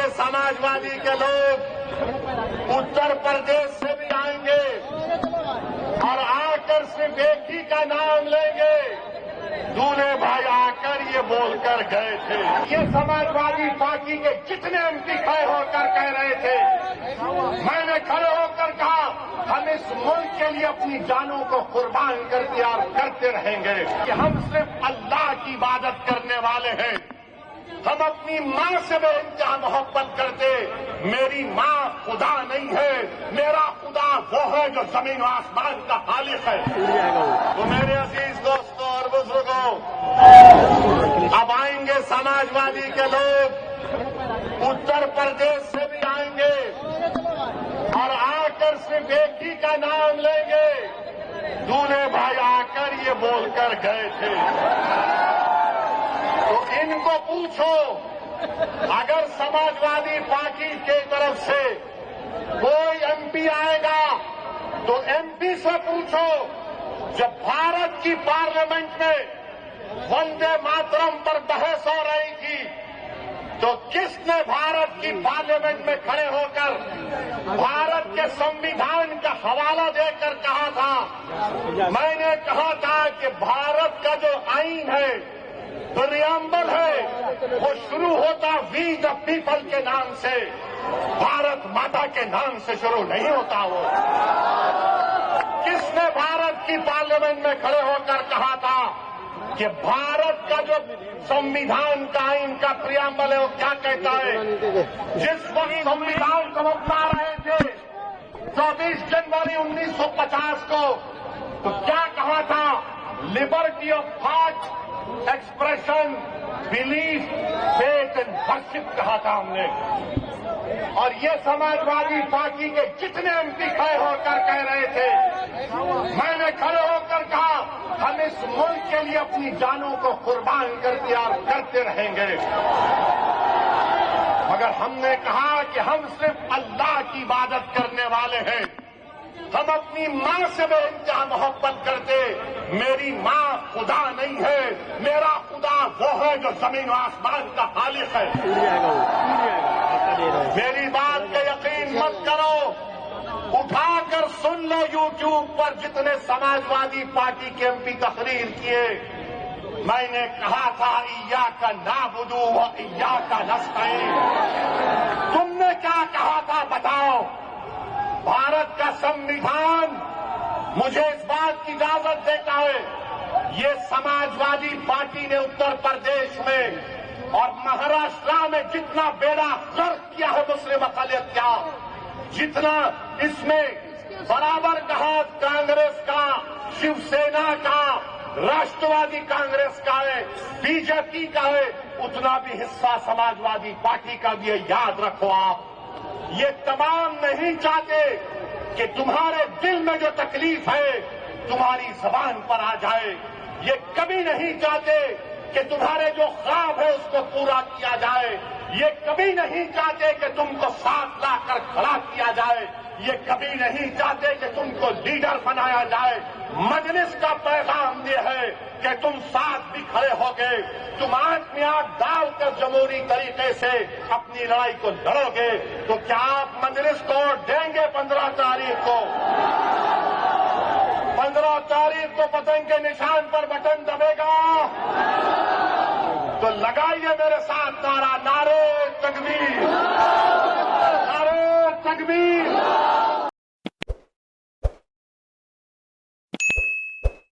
یہ سماجوادی کے لوگ اتر پردیش سے بھی آئیں گے اور آ کر صرف ایک ہی کا نام لیں گے. دولے بھائی آ کر یہ بول کر گئے تھے. یہ سماجوادی پارٹی کے جتنے ایم پی کھڑے ہو کر کہہ رہے تھے, میں نے کھڑے ہو کر کہا ہم اس ملک کے لیے اپنی جانوں کو قربان کر دیا اور کرتے رہیں گے. کہ ہم صرف اللہ کی عبادت کرنے والے ہیں. ہم اپنی ماں سے بے انتہا محبت کرتے. میری ماں خدا نہیں ہے, میرا خدا وہ ہے جو زمین و آسمان کا خالق ہے. تو میرے عزیز دوستوں اور بزرگوں, اب آئیں گے سماجوادی کے لوگ اتر پردیش سے بھی آئیں گے اور آ کر صرف ایک ہی کا نام لیں گے. دولے بھائی آ کر یہ بول کر گئے تھے. تو ان کو پوچھو, اگر سماجوادی پارٹی کی طرف سے کوئی ایم پی آئے گا تو ایم پی سے پوچھو, جب بھارت کی پارلیمنٹ میں وندے ماترم پر بحث ہو رہی تھی تو کس نے بھارت کی پارلیمنٹ میں کھڑے ہو کر بھارت کے سمویدھان کا حوالہ دے کر کہا تھا؟ میں نے کہا تھا کہ بھارت کا جو آئین ہے, پریامبل ہے, وہ شروع ہوتا وی دا پیپل کے نام سے, بھارت ماتا کے نام سے شروع نہیں ہوتا. وہ کس نے بھارت کی پارلیمنٹ میں کھڑے ہو کر کہا تھا کہ بھارت کا جو سمویدھان کا آئین کا پریامبل ہے وہ کیا کہتا ہے؟ جس وقت سمویدھان کو اپنا رہے تھے 24 جنوری 1950 کو, تو کیا کہا تھا؟ Liberty of thought, expression, belief, faith and worship کہا تھا ہم نے. اور یہ سماجوادی پارٹی کے جتنے ایم پی کھڑے ہو کر کہہ رہے تھے, میں نے کھڑے ہو کر کہا ہم اس ملک کے لیے اپنی جانوں کو قربان کر دیا اور کرتے رہیں گے. مگر ہم نے کہا کہ ہم صرف اللہ کی عبادت کرنے والے ہیں. ہم اپنی ماں سے بے انتہا محبت کرتے. میری ماں خدا نہیں ہے, میرا خدا وہ ہے جو زمین و آسمان کا خالق ہے. میری بات کا یقین مت کرو, اٹھا کر سن لو یوٹیوب پر جتنے سماجوادی پارٹی کے ایم پی تقریر کیے. میں نے کہا تھا ایاک نعبد و ایاک نستعین. تم نے کیا کہا تھا بتاؤ؟ بھارت کا سمویدھان مجھے اس بات کی اجازت دیتا ہے. یہ سماجوادی پارٹی نے اتر پردیش میں اور مہاراشٹر میں جتنا بیڑا غرق کیا ہے مسلم اقلیت کا, جتنا اس میں برابر کا ہاتھ کانگریس کا, شیو سینا کا, راشٹروادی کانگریس کا ہے, بی جے پی کا ہے, اتنا بھی حصہ سماجوادی پارٹی کا بھی ہے. یاد رکھو آپ, یہ تمام نہیں چاہتے کہ تمہارے دل میں جو تکلیف ہے تمہاری زبان پر آ جائے. یہ کبھی نہیں چاہتے کہ تمہارے جو خواب ہے اس کو پورا کیا جائے. یہ کبھی نہیں چاہتے کہ تم کو ساتھ لا کر کھڑا کیا جائے. یہ کبھی نہیں چاہتے کہ تم کو لیڈر بنایا جائے. مجلس کا پیغام یہ ہے کہ تم ساتھ بھی کھڑے ہو گے, تم آنکھ میں آنکھ ڈال کر جمہوری طریقے سے اپنی لڑائی کو لڑو گے, تو کیا آپ مجلس کو دیں گے 15 تاریخ کو؟ 15 تاریخ کو پتنگ کے نشان پر بٹن دبے گا. تو لگائیے میرے ساتھ نعرہ, نعرے